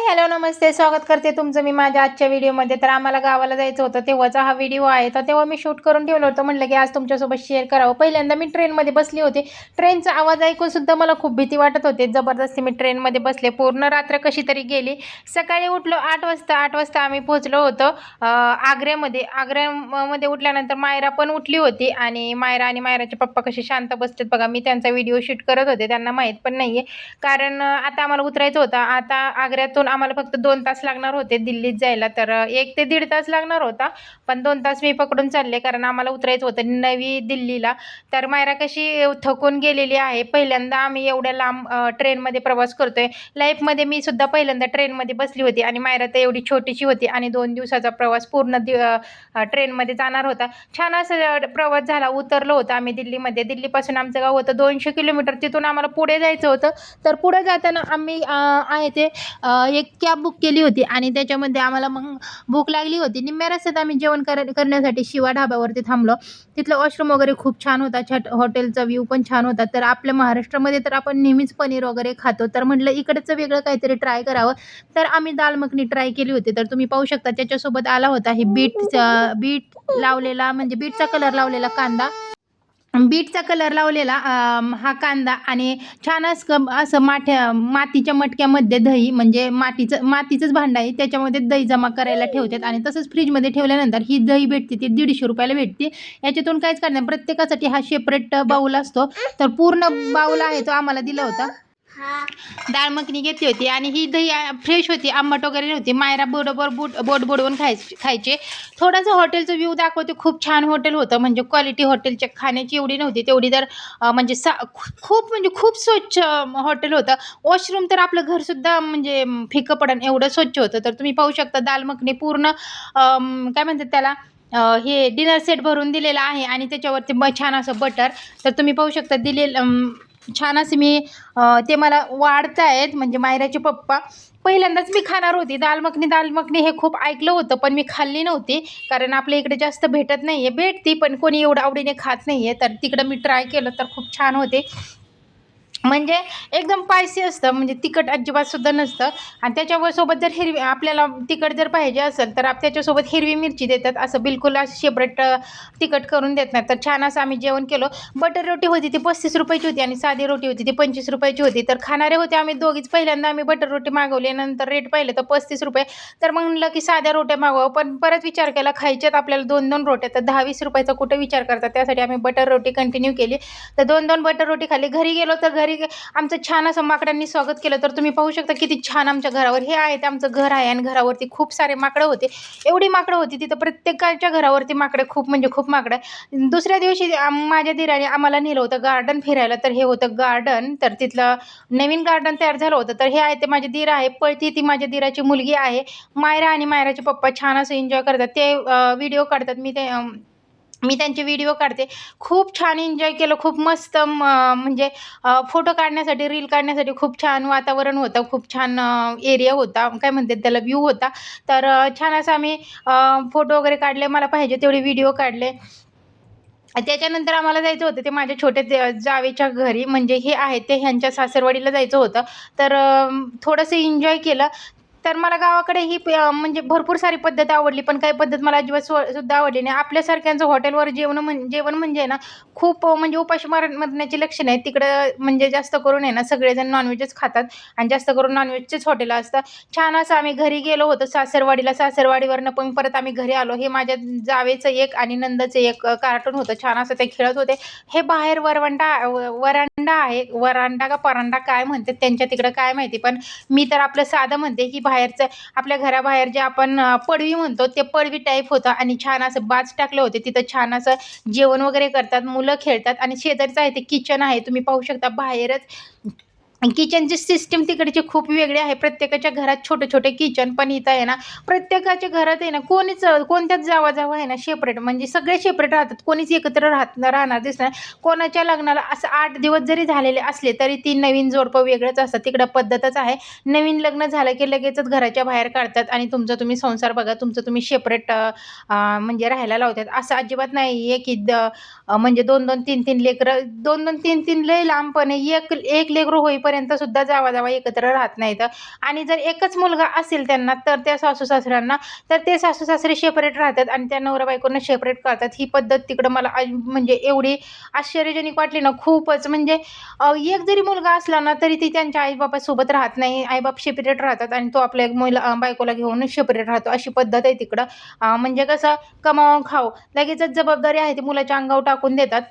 Hello नमस्ते, स्वागत करते तुमचं मी माझ्या आजच्या व्हिडिओमध्ये. तर आम्हाला गावाला जायचं होतं तेव्हाचा हा व्हिडिओ आहे. तर तेव्हा मी शूट करून ठेवलं होतं, म्हटलं की आज तुमच्यासोबत शेअर करावं. पहिल्यांदा मी ट्रेनमध्ये बसली होती. ट्रेनचा आवाज ऐकून सुद्धा मला खूप भीती वाटत होती. जबरदस्ती मी ट्रेनमध्ये बसले. पूर्ण रात्र कशी तरी गेली. सकाळी उठलो 8 वाजता आम्ही पोहोचलो होतो आग्र्यामध्ये. आग्र्यामध्ये उठल्यानंतर मायरा पण उठली होती आणि मायराचे पप्पा कसे शांत बसतात बघा. मी त्यांचा व्हिडिओ शूट करत होते, त्यांना माहीत पण नाही आहे. कारण आता आम्हाला उतरायचं होतं. आता आग्र्यातून आम्हाला फक्त 2 तास लागणार होते दिल्लीत जायला. तर 1 ते 1.5 तास लागणार होता, पण 2 तास मी पकडून चालले कारण आम्हाला उतरायचं होतं नवी दिल्लीला. तर मायरा कशी थकून गेलेली आहे. पहिल्यांदा आम्ही एवढ्या लांब ट्रेनमध्ये प्रवास करतोय. लाईफमध्ये मी सुद्धा पहिल्यांदा ट्रेनमध्ये बसली होती आणि मायरा तर एवढी छोटीशी होती आणि 2 दिवसाचा प्रवास पूर्ण ट्रेनमध्ये जाणार होता. छान असं प्रवास झाला. उतरलो होतं आम्ही दिल्लीमध्ये. दिल्लीपासून आमचं गाव होतं 200 किलोमीटर. तिथून आम्हाला पुढे जायचं होतं. तर पुढे जाताना आम्ही आहे ते एक कॅब बुक केली होती आणि त्याच्यामध्ये आम्हाला मग भूक लागली होती. निम्म्या रस्त्यात आम्ही जेवण करण्यासाठी शिवा ढाब्यावरती थांबलो. तिथलं वॉशरूम वगैरे खूप छान होता. हॉटेलचा व्ह्यू पण छान होता. तर आपल्या महाराष्ट्रामध्ये तर आपण नेहमीच पनीर वगैरे खातो. तर म्हटलं इकडचं वेगळं काहीतरी ट्राय करावं. तर आम्ही दाल मखनी ट्राय केली होती. तर तुम्ही पाहू शकता त्याच्यासोबत आला होता हे बीट लावलेला, म्हणजे बीटचा कलर लावलेला कांदा. बीटचा कलर लावलेला हा कांदा आणि छान असं मातीच्या मटक्यामध्ये दही, म्हणजे मातीचंच भांडं आहे, त्याच्यामध्ये दही जमा करायला ठेवतात आणि तसंच फ्रीजमध्ये ठेवल्यानंतर ही दही भेटते, ती 150 रुपयाला भेटते. याच्यातून काहीच करणार, प्रत्येकासाठी हा सेपरेट बाऊल असतो. तर पूर्ण बाऊल आहे तो आम्हाला दिला होता. डाळ मखनी घेतली होती आणि ही दही फ्रेश होती, आंबट वगैरे नव्हती. मायरा बरोबर बोट बुडवून खायचे. थोडंसं हॉटेलचं व्ह्यू दाखवते. खूप छान हॉटेल होतं, म्हणजे क्वालिटी हॉटेलच्या खाण्याची एवढी नव्हती तेवढी. तर म्हणजे खूप स्वच्छ हॉटेल होतं. वॉशरूम तर आपलं घरसुद्धा म्हणजे फिकं पडन एवढं स्वच्छ होतं. तर तुम्ही पाहू शकता दाल मखनी पूर्ण काय म्हणतात त्याला, हे डिनर सेट भरून दिलेला आहे आणि त्याच्यावरती छान असं बटर. तर तुम्ही पाहू शकता छान असे मी ते मला वाढतायत, म्हणजे मायराचे पप्पा. पहिल्यांदाच मी खाणार होती दाल मखनी हे खूप ऐकलं होतं, पण मी खाल्ली नव्हती कारण आपल्या इकडे जास्त भेटत नाही आहे. भेटती पण कोणी एवढं आवडीने खात नाही आहे. तर तिकडं मी ट्राय केलं तर खूप छान होते. म्हणजे एकदम स्पायसी असतं, म्हणजे तिखट अजिबात सुद्धा नसतं. आणि त्याच्यावर सोबत जर आपल्याला तिखट जर पाहिजे असेल तर त्याच्यासोबत हिरवी मिरची देतात. असं बिलकुल असं सेपरेट तिखट करून देत नाही. तर छान असं आम्ही जेवण केलं. बटर रोटी होती ती 35 रुपयाची होती आणि साधी रोटी होती ती 25 रुपयाची होती. तर खाणारे होते आम्ही दोघीच. पहिल्यांदा आम्ही बटर रोटी मागवली, नंतर रेट पाहिलं तर 35 रुपये. तर मग म्हणलं की साध्या रोट्या मागवावं, पण परत विचार केला खायच्यात आपल्याला 2-2 रोट्या, तर 10-20 रुपयाचा कुठे विचार करतात. त्यासाठी आम्ही बटर रोटी कंटिन्यू केली. तर 2-2 बटर रोटी खाल्ली. घरी गेलो तर घरी आमचं छान असं माकडांनी स्वागत केलं. तर तुम्ही पाहू शकता किती छान आमच्या घरावर हे आहे, ते आमचं घर आहे आणि घरावरती खूप सारे माकडं होते. एवढी माकडं होती तिथं, प्रत्येकाच्या घरावरती माकडं, खूप म्हणजे खूप माकडं. दुसऱ्या दिवशी माझ्या दिराने आम्हाला नेलं होतं गार्डन फिरायला. तर हे होतं गार्डन. तर तिथलं नवीन गार्डन तयार झालं होतं. तर हे आहे ते माझे दीर आहे. पळती ती माझ्या दीराची मुलगी आहे. मायरा आणि मायराचे पप्पा छान असं एन्जॉय करतात. ते व्हिडिओ काढतात. मी त्यांचे व्हिडिओ काढते. खूप छान एन्जॉय केलं. खूप मस्त म्हणजे फोटो काढण्यासाठी, रील काढण्यासाठी खूप छान वातावरण होतं. खूप छान एरिया होता. काय म्हणतात त्याला, व्ह्यू होता. तर छान असं आम्ही फोटो वगैरे काढले. मला पाहिजे तेवढे व्हिडिओ काढले. त्याच्यानंतर आम्हाला जायचं होतं ते माझ्या छोट्या जावेच्या घरी, म्हणजे हे आहे ते ह्यांच्या सासरवाडीला जायचं होतं. तर थोडंसं एन्जॉय केलं. तर मला गावाकडे ही म्हणजे भरपूर सारी पद्धत आवडली, पण काही पद्धत मला अजिबात सुद्धा आवडली नाही. आपल्यासारख्यांचं हॉटेलवर जेवण म्हणजे ना, खूप म्हणजे उपाशी मरण्याची लक्षणं आहेत. तिकडं म्हणजे जास्त करून आहे ना, सगळेजण नॉनव्हेजच खातात आणि जास्त करून नॉनव्हेजचेच हॉटेल असतात. छान असं आम्ही घरी गेलो होतो सासरवाडीला. सासरवाडीवरनं पण परत आम्ही घरी आलो. हे माझ्या जावेचं एक आणि नंदचं एक कार्टून होतं. छान असं ते खेळत होते. हे बाहेर वरांडा आहे. वरांडा का परांडा काय म्हणतात त्यांच्या तिकडं काय माहिती, पण मी तर आपलं साधं म्हणते की बाहेरचं, आपल्या घराबाहेर जे आपण पडवी म्हणतो ते पडवी टाईप होतं आणि छान असं बाज टाकले होते. तिथं छान असं जेवण वगैरे करतात, मुलं खेळतात आणि शेजारीचं आहे ते किचन आहे. तुम्ही पाहू शकता बाहेरच. किचनची सिस्टीम तिकडची खूप वेगळी आहे. प्रत्येकाच्या घरात छोटे-छोटे किचन, पण इथं आहे ना, प्रत्येकाच्या घरात आहे ना, कोणत्याच जावा-जावा आहे ना सेपरेट, म्हणजे सगळे सेपरेट राहतात. कोणीच एकत्र राहणार दिसणार. कोणाच्या लग्नाला असं 8 दिवस जरी झालेले असले तरी ती नवीन जोडपं वेगळंच असतं. तिकडं पद्धतच आहे. नवीन लग्न झालं की लगेचच घराच्या बाहेर काढतात आणि तुमचा तुम्ही संसार बघा, तुमचं तुम्ही सेपरेट म्हणजे राहायला लावतात. असं अजिबात नाही आहे की म्हणजे 2-2, 3-3 लेकरं, 2-2, 3-3 लय लांबपणे एक लेकरं मरेपर्यंत सुद्धा जावा एकत्र राहत नाहीत. आणि जर एकच मुलगा असेल त्यांना तर त्या सासू सासऱ्यांना तर ते सासू सासरे सेपरेट राहतात आणि त्या नवरा बायकोंना सेपरेट करतात. ही पद्धत तिकडं मला म्हणजे एवढी आश्चर्यजनक वाटली ना खूपच. म्हणजे एक जरी मुलगा असला ना तरी ती त्यांच्या आई-बापासोबत राहत नाही. आई-बाप सेपरेट राहतात आणि तो आपल्या बायकोला घेऊन सेपरेट राहतो. अशी पद्धत आहे तिकडं. म्हणजे कसं कमावून खाऊ. लगेचच जबाबदारी आहे ती मुलाच्या अंगावर टाकून देतात.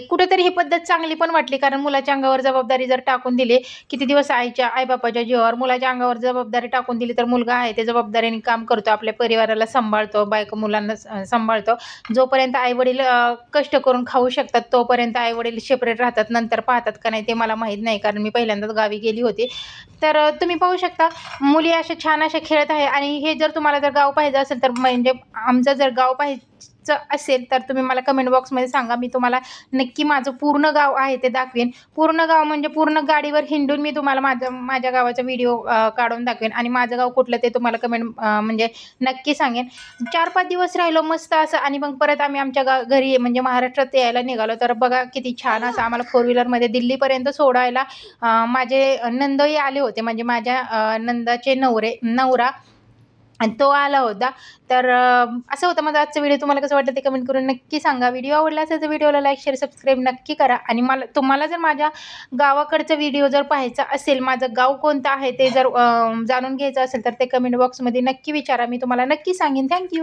कुठेतरी ही पद्धत चांगली पण वाटली, कारण मुलाच्या अंगावर जबाबदारी जर टाकून दिली, किती दिवस आई-बापाच्या जीवावर मुलाच्या अंगावर जबाबदारी टाकून दिली, तर मुलगा आहे ते जबाबदारीने काम करतो, आपल्या परिवाराला सांभाळतो, बायको मुलांना सांभाळतो. जोपर्यंत आई-वडील कष्ट करून खाऊ शकतात, तोपर्यंत आई-वडील सेपरेट राहतात. नंतर पाहतात का नाही ते मला माहीत नाही, कारण मी पहिल्यांदाच गावी गेली होती. तर तुम्ही पाहू शकता मुली अशा छान अशा खेळत आहे. आणि हे जर तुम्हाला जर गाव पाहिजे असेल, तर म्हणजे आमचं जर गाव पाहायचं असेल तर तुम्ही मला कमेंट बॉक्समध्ये सांगा. मी तुम्हाला नक्की माझं पूर्ण गाव आहे ते दाखवेन. पूर्ण गाव म्हणजे पूर्ण गाडीवर हिंडून मी तुम्हाला माझ्या गावाचा व्हिडिओ काढून दाखवेन आणि माझं गाव कुठलं ते तुम्हाला कमेंट म्हणजे नक्की सांगेन. 4-5 दिवस राहिलो मस्त असं आणि मग परत आम्ही आमच्या घरी म्हणजे महाराष्ट्रात यायला निघालो. तर बघा किती छान असं आम्हाला 4 व्हीलरमध्ये दिल्लीपर्यंत सोडायला माझे नणंदही आले होते. म्हणजे माझ्या नंदाचे नवरा आणि तो आला होता. तर असं होतं माझा आजचा व्हिडिओ. तुम्हाला कसं वाटलं ते कमेंट करून नक्की सांगा. व्हिडिओ आवडला असेल तर व्हिडिओला लाईक, शेअर, सबस्क्राईब नक्की करा. आणि तुम्हाला जर माझ्या गावाकडचा व्हिडिओ जर पाहायचा असेल, माझं गाव कोणतं आहे ते जर जाणून घ्यायचं असेल, तर ते कमेंट बॉक्समध्ये नक्की विचारा. मी तुम्हाला नक्की सांगेन. थँक